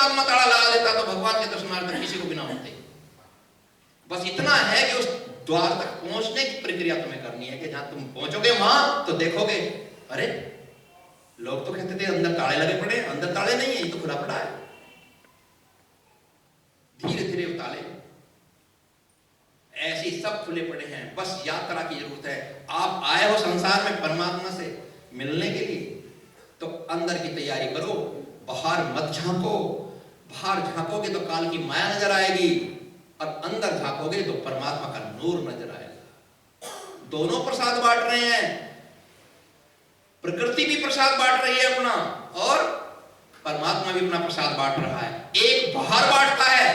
परमात्मा ताला लगा देता तो भगवान के दर्शनार्थ किसी को भी ना होते। बस इतना है कि उस द्वार तक पहुंचने की प्रक्रिया तुम्हें करनी है कि जहां तुम पहुंचोगे वहां तो देखोगे अरे लोग तो कहते थे अंदर ताले लगे पड़े, अंदर ताले नहीं है, ये तो खुला पड़ा है। धीरे धीरे वो ताले ऐसे सब खुले पड़े हैं। बस यात्रा की जरूरत है। आप आए हो संसार में परमात्मा से मिलने के लिए तो अंदर की तैयारी करो, बाहर मत झांको। बाहर झांकोगे तो काल की माया नजर आएगी और अंदर झांकोगे तो परमात्मा का नूर नजर आएगा। दोनों प्रसाद बांट रहे हैं, प्रकृति भी प्रसाद बांट रही है अपना और परमात्मा भी अपना प्रसाद बांट रहा है। एक बाहर बांटता है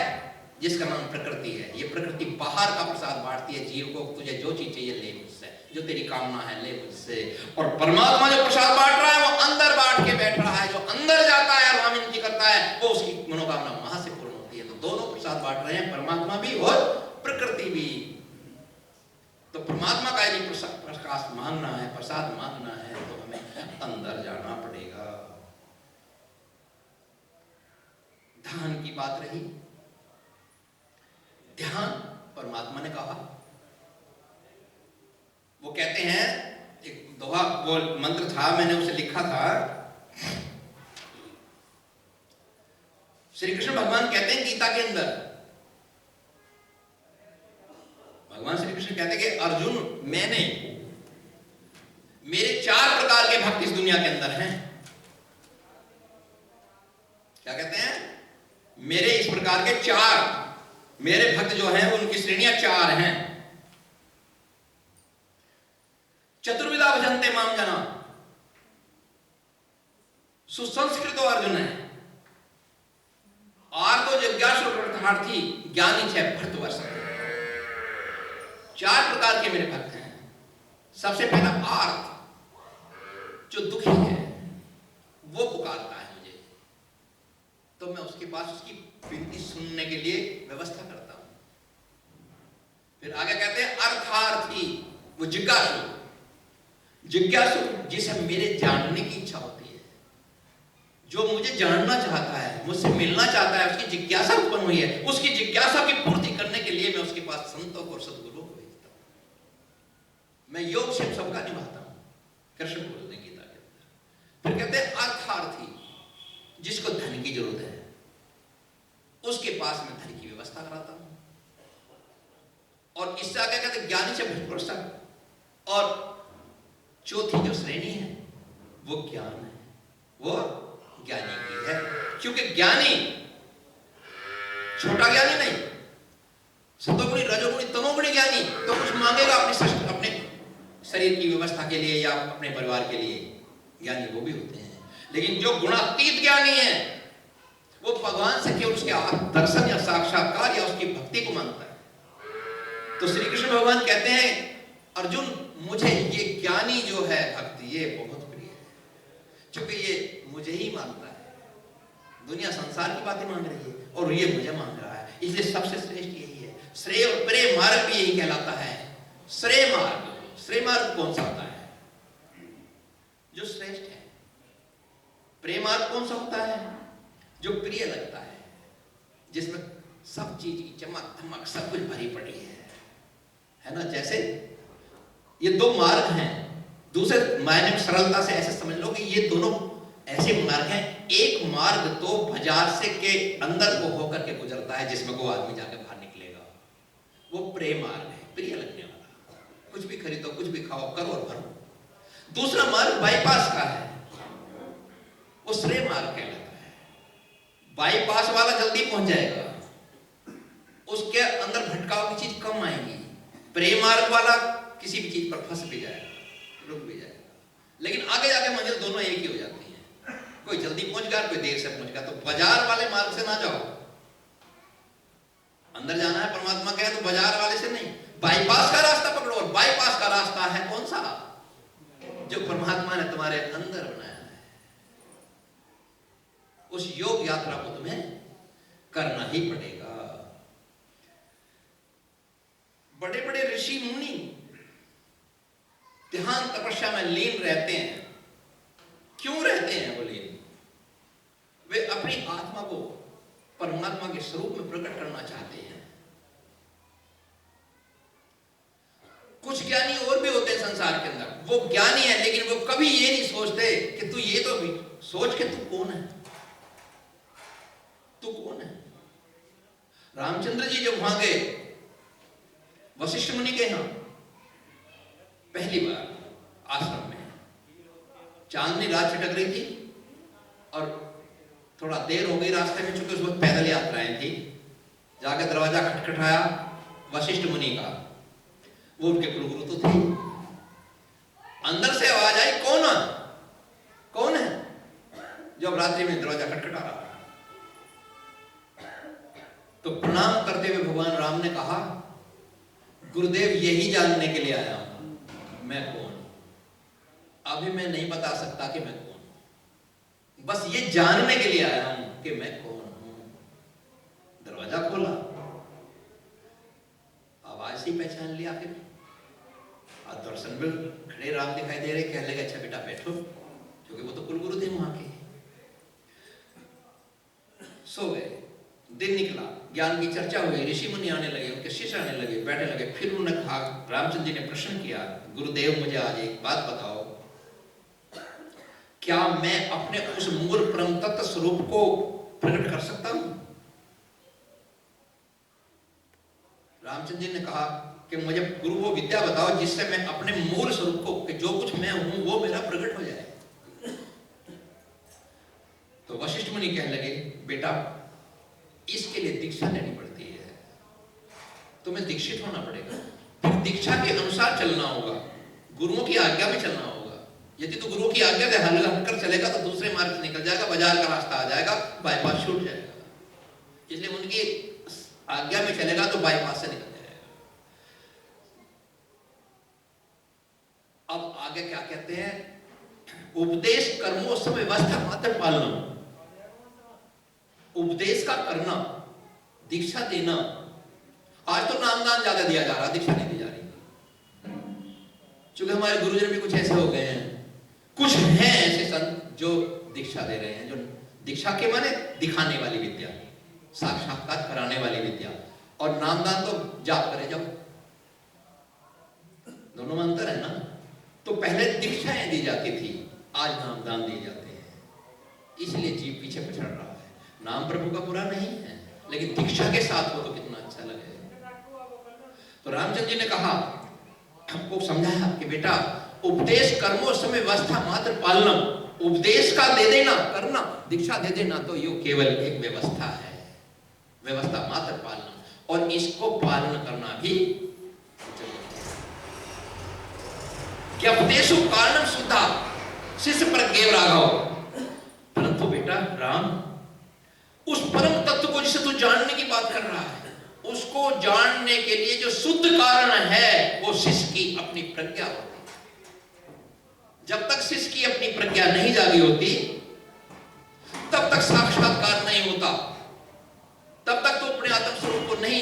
जिसका नाम प्रकृति है। ये प्रकृति बाहर का प्रसाद बांटती है जीव को, तुझे जो चीज चाहिए ले मुझसे, जो तेरी कामना है ले मुझसे। और परमात्मा जो प्रसाद बांट रहा है वो अंदर बांट के बैठ रहा है। जो अंदर जाता है और वहां विनती करता है वो उसकी मनोकामना वहां से पूर्ण होती है। तो दोनों प्रसाद बांट रहे हैं, परमात्मा भी और प्रकृति भी। तो परमात्मा का यदि प्रकाश मांगना है, प्रसाद मांगना है तो हमें अंदर जाना पड़ेगा। ध्यान की बात रही, ध्यान परमात्मा ने कहा, वो कहते हैं एक दोहा, वो मंत्र था मैंने उसे लिखा था। श्री कृष्ण भगवान कहते हैं गीता के अंदर, भगवान श्री कृष्ण कहते हैं कि अर्जुन मेरे 4 प्रकार के भक्त इस दुनिया के अंदर हैं। क्या कहते हैं? मेरे इस प्रकार के 4 मेरे भक्त जो हैं उनकी श्रेणियां 4 हैं। चतुर्विधा भजन्ते माम जना, सुसंस्कृतो अर्जुन है, आर्तो जिज्ञासु अर्थार्थी, ज्ञानी च भरतवर्ष। 4 प्रकार के मेरे भक्त हैं। सबसे पहला आर्त, जो दुखी है वो पुकारता है मुझे तो मैं उसके पास उसकी विनती सुनने के लिए व्यवस्था करता हूं। फिर आगे कहते हैं अर्थार्थी, वो जिज्ञासु, जिज्ञासु जिसे मेरे जानने की इच्छा होती है, जो मुझे जानना चाहता है, मुझसे मिलना चाहता है, उसकी जिज्ञासा उत्पन्न हुई है, उसकी जिज्ञासा की पूर्ति करने के लिए मैं उसके पास संतों को और सद्गुरुओं को भेजता हूं। मैं योग से सबका निभाता हूं, कृष्ण बोलते हैं गीता के अंदर। फिर कहते हैं अर्थार्थी, जिसको धन की जरूरत है उसके पास मैं धन की व्यवस्था कराता हूं। और इससे आगे कहते ज्ञानी से भरतवर्ष। और चौथी जो श्रेणी है वो ज्ञान है, वो ज्ञानी की है। क्योंकि ज्ञानी छोटा ज्ञानी नहीं, सतोगुणी रजोगुणी तमोगुणी ज्ञानी तो कुछ मांगेगा अपने शरीर की व्यवस्था के लिए या अपने परिवार के लिए, ज्ञानी वो भी होते हैं। लेकिन जो गुणातीत ज्ञानी है वो भगवान से केवल उसके दर्शन या साक्षात्कार या उसकी भक्ति को मांगता है। तो श्री कृष्ण भगवान कहते हैं अर्जुन मुझे ये ज्ञानी जो है भक्ति ये बहुत प्रिय है, क्योंकि ये मुझे ही मांगता है। दुनिया संसार की बातें मांग रही है और ये मुझे मांग रहा है, इसलिए सबसे श्रेष्ठ यही है। श्रेय और प्रेय मार्ग भी यही कहलाता है। श्रेय मार्ग, श्रेय मार्ग कौन सा होता है? जो श्रेष्ठ है। प्रेय मार्ग कौन सा होता है? जो प्रिय लगता है, जिसमें सब चीज की चमक धमक सब कुछ भरी पड़ी है ना। जैसे ये 2 मार्ग हैं, दूसरे मायने में सरलता से ऐसे समझ लो कि ये दोनों ऐसे मार्ग हैं। एक मार्ग तो बाजार से के अंदर को होकर के गुजरता है, जिसमें वो आदमी जाकर बाहर निकलेगा, वो प्रेय मार्ग है, प्रिय लगने वाला। कुछ भी खरीदो, कुछ भी खाओ, करो और भरो। दूसरा मार्ग बाईपास का है, वो श्रेय मार्ग कहलाता है। बाईपास वाला जल्दी पहुंच जाएगा, उसके अंदर भटकाव की चीज कम आएगी। प्रेम मार्ग वाला किसी भी चीज पर फंस भी जाएगा, रुक भी जाएगा, लेकिन आगे जाके मंजिल दोनों एक ही हो जाती है। कोई जल्दी पहुंच गया, कोई देर से पहुंच गया। तो बाजार वाले मार्ग से ना जाओ, अंदर जाना है परमात्मा का है तो बाजार वाले से नहीं, बाईपास का रास्ता पकड़ो। और बाईपास का रास्ता है कौन सा? जो परमात्मा ने तुम्हारे अंदर बनाया है। उस योग यात्रा को तुम्हें करना ही पड़ेगा। बड़े बड़े ऋषि मुनि ध्यान तपस्या में लीन रहते हैं। क्यों रहते हैं वो लीन? वे अपनी आत्मा को परमात्मा के स्वरूप में प्रकट करना चाहते हैं। कुछ ज्ञानी और भी होते हैं संसार के अंदर, वो ज्ञानी है लेकिन वो कभी ये नहीं सोचते कि तू ये तो भी सोच के तू कौन है, तू कौन है। रामचंद्र जी जब वहां गए वशिष्ठ मुनि के यहां पहली बार आश्रम में, चांदनी रात छिटक रही थी और थोड़ा देर हो गई रास्ते में, चूंकि उस वक्त पैदल यात्राएं थी। जाकर दरवाजा खटखटाया वशिष्ठ मुनि का, वो उनके कुलगुरु तो थे। अंदर से आवाज आई, कौन है, कौन है? जब रात्रि में दरवाजा खटखटा रहा तो प्रणाम करते हुए भगवान राम ने कहा, गुरुदेव यही जानने के लिए आया हूं मैं कौन। अभी मैं नहीं बता सकता कि मैं कौन हूं, बस ये जानने के लिए आया हूं कि मैं कौन हूं। दरवाजा खोला, आवाज से पहचान लिया। फिर दर्शन में खड़े राम दिखाई दे रहे, कहने लगे अच्छा बेटा बैठो, क्योंकि वो तो कुलगुरु थे वहां के। सो गए, दिन निकला, ज्ञान की चर्चा हुई, ऋषि मुनि आने लगे, उनके शिष्य आने लगे, बैठने लगे। फिर उन्होंने कहा, रामचंद्र जी ने प्रश्न किया, गुरुदेव मुझे आज एक बात बताओ, क्या मैं अपने उस मूल परम तत्व स्वरूप को प्रकट कर सकता हूं? रामचंद्र जी ने कहा कि मुझे गुरु वो विद्या बताओ जिससे मैं अपने मूल स्वरूप को, कि जो कुछ मैं हूं वो मेरा प्रकट हो जाए। तो वशिष्ठ मुनि कहने लगे, बेटा इसके लिए दीक्षा लेनी पड़ती है, तुम्हें दीक्षित होना पड़ेगा, फिर दीक्षा के अनुसार चलना होगा, गुरुओं की आज्ञा में चलना होगा। यदि तो गुरु की आज्ञा से हटकर चलेगा तो दूसरे मार्ग से निकल जाएगा, बाजार का रास्ता आ जाएगा, बाईपास छूट जाएगा। इसलिए उनकी आज्ञा में चलेगा तो बाईपास से निकल जाएगा। अब आगे क्या कहते हैं, उपदेश कर्मों समय व्यवस्था मात्र पालना। उपदेश का करना, दीक्षा देना। आज तो नामदान ज्यादा दिया जा रहा, दीक्षा नहीं दी जा रही, क्योंकि हमारे गुरुजन भी कुछ ऐसे हो गए हैं, कुछ हैं ऐसे संत जो दीक्षा दे रहे हैं, जो दीक्षा के माने दिखाने वाली विद्या, साक्षात्कार कराने वाली विद्या, और नामदान तो जाप करे जाओ, दोनों में अंतर है ना। तो पहले दीक्षाएं दी जाती थी, आज नामदान दिए जाते हैं, इसलिए जीव पीछे पछड़ रहा है। नाम प्रभु का बुरा नहीं है, लेकिन दीक्षा के साथ हो तो कितना अच्छा लगे। तो रामचंद्र जी ने कहा, हमको समझाया कि बेटा उपदेश कर्मों समय व्यवस्था मात्र पालना, उपदेश का दे देना करना, दीक्षा दे देना तो यो केवल एक व्यवस्था है, व्यवस्था मात्र पालना, और इसको पालन करना भी क्या उपदेशो कारणम शुद्धा शिष्य प्रज्ञेय राघव। परंतु बेटा राम, उस परम तत्व को जिसे तू जानने की बात कर रहा है, उसको जानने के लिए जो शुद्ध कारण है वो शिष्य की अपनी प्रज्ञा होती है। जब तक शिष्य की अपनी प्रज्ञा नहीं जागी होती तब तक साक्षात्कार नहीं होता, तब तक तो अपने आत्म स्वरूप को नहीं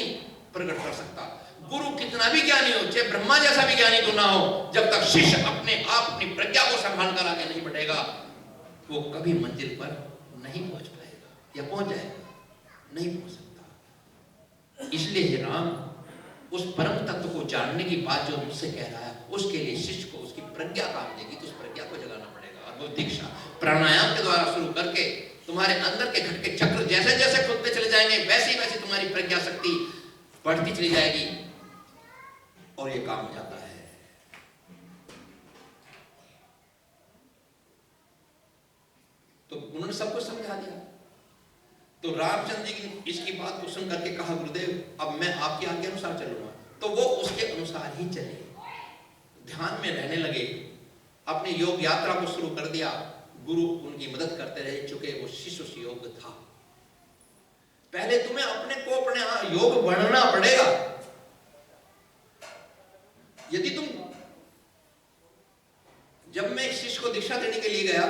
प्रकट कर सकता। गुरु कितना भी ज्ञानी हो, चाहे ब्रह्मा जैसा भी ज्ञानी तो ना हो, जब तक शिष्य अपने आप अपनी प्रज्ञा को संभाल कर आगे नहीं बढ़ेगा वो कभी मंजिल पर नहीं पहुंच पाएगा, या पहुंच जाएगा नहीं पहुंच सकता। इसलिए हे राम, उस परम तत्व को जानने की बात जो मुझसे कह रहा है, उसके लिए शिष्य को उसकी प्रज्ञा काम देगी, तो उस प्रज्ञा को जगाना पड़ेगा। और वो दीक्षा प्राणायाम के द्वारा शुरू करके तुम्हारे अंदर के घट के चक्र जैसे जैसे खुलते चले जाएंगे, वैसे ही वैसे तुम्हारी प्रज्ञा शक्ति बढ़ती चली जाएगी और ये काम हो जाता है। तो उन्होंने सबको समझा दिया। तो रामचंद्र जी की इसकी बात को सुन करके कहा, गुरुदेव अब मैं आपकी आज्ञा अनुसार चलूंगा। तो वो उसके अनुसार ही चले, ध्यान में रहने लगे, अपनी योग यात्रा को शुरू कर दिया। गुरु उनकी मदद करते रहे, चूंकि वो शिष्य योग था। पहले तुम्हें अपने को अपने योग बढ़ना पड़ेगा। यदि तुम, जब मैं शिष्य को दीक्षा देने के लिए गया,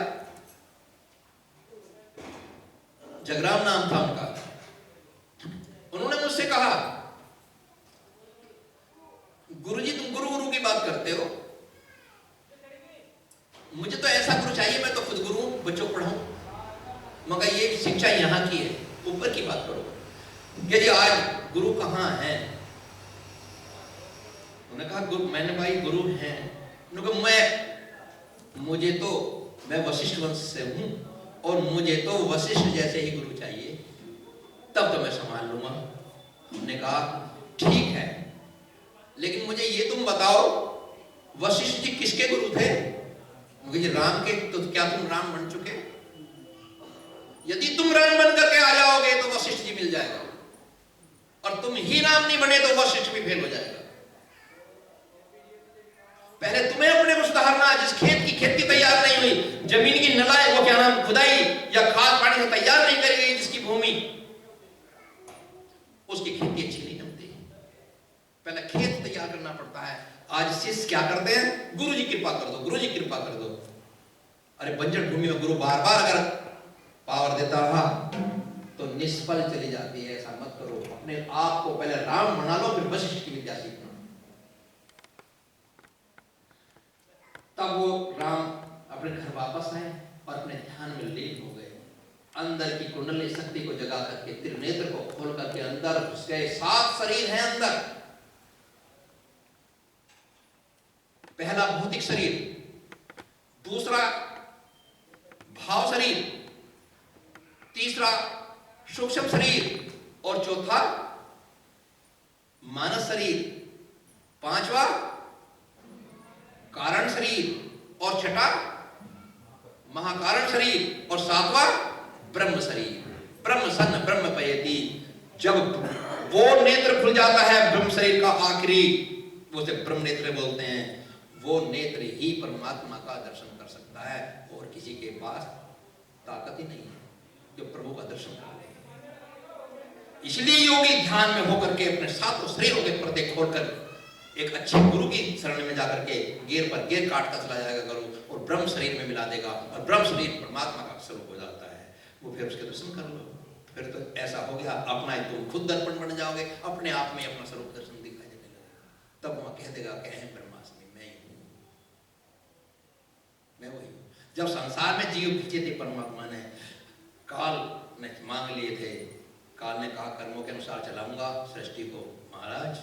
जगराम नाम था उनका, उन्होंने मुझसे कहा, गुरुजी तुम गुरु गुरु की बात करते हो, मुझे तो ऐसा गुरु चाहिए, मैं तो खुद गुरु हूं, बच्चों को पढ़ाऊं, मगर ये शिक्षा यहां की है, ऊपर की बात करो कि जी आज गुरु कहाँ है? उन्होंने कहा मैंने भाई गुरु हैं। उन्होंने कहा मैं वशिष्ठ वंश से हूं और मुझे तो वशिष्ठ जैसे ही गुरु चाहिए, तब तो मैं संभाल लूंगा। हमने कहा ठीक है, लेकिन मुझे ये तुम बताओ वशिष्ठ जी किसके गुरु थे? मुझे राम के। तो क्या तुम राम बन चुके? यदि तुम राम बन करके आ जाओगे तो वशिष्ठ जी मिल जाएगा, और तुम ही राम नहीं बने तो वशिष्ठ भी फेल हो जाएगा। पहले तुम्हें अपने को सुधारना। जिस खेत की खेती तैयार नहीं हुई, जमीन की नलाई वो क्या नाम खुदाई या खाद पानी से तैयार नहीं करी गई, जिसकी भूमि, उसकी खेती अच्छी नहीं जमती। पहले खेत तैयार करना पड़ता है। आज शिष्य क्या करते हैं? गुरु जी कृपा कर दो, गुरु जी कृपा कर दो। अरे बंजर भूमि में गुरु बार बार अगर पावर देता रहा तो निष्फल चली जाती है। ऐसा मत करो। अपने आप को पहले राम बना लो, फिर वशिष्ठ की विद्या सीखना। तब वो राम अपने घर वापस आए और अपने ध्यान में लीन हो गए। अंदर की कुंडली शक्ति को जगा करके, त्रिनेत्र को खोल करके अंदर घुस गए। 7 शरीर हैं अंदर। पहला भौतिक शरीर, दूसरा भाव शरीर, तीसरा सूक्ष्म शरीर और चौथा मानस शरीर, पांचवा कारण शरीर और छठा महाकारण शरीर और सातवां ब्रह्म शरीर। ब्रह्म सन ब्रह्म पयति। जब वो नेत्र खुल जाता है ब्रह्म शरीर का आखिरी, उसे ब्रह्म नेत्र बोलते हैं, वो नेत्र ही परमात्मा का दर्शन कर सकता है और किसी के पास ताकत ही नहीं है जो प्रभु का दर्शन कर ले। इसलिए योगी ध्यान में होकर के अपने 7 शरीरों के पर्दे खोलकर एक अच्छे गुरु की शरण में जाकर के गेर पर गेर काटता चला जाएगा गुरु, और ब्रह्म शरीर में मिला देगा, और ब्रह्म शरीर परमात्मा का स्वरूप हो जाता है। वो फिर उसके दर्शन कर लो। फिर तो ऐसा हो गया, अपना ही तुम खुद दर्पण बन जाओगे, अपने आप में अपना स्वरूप दर्शन दिखाई देने लगेगा। तब वहां कह देगा कि अहम ब्रह्मास्मि, मैं ही हूं, मैं वही हूं। जब संसार में जीव खींचे थे परमात्मा ने, काल ने मांग लिए थे, काल ने कहा कर्मों के अनुसार चलाऊंगा सृष्टि को। महाराज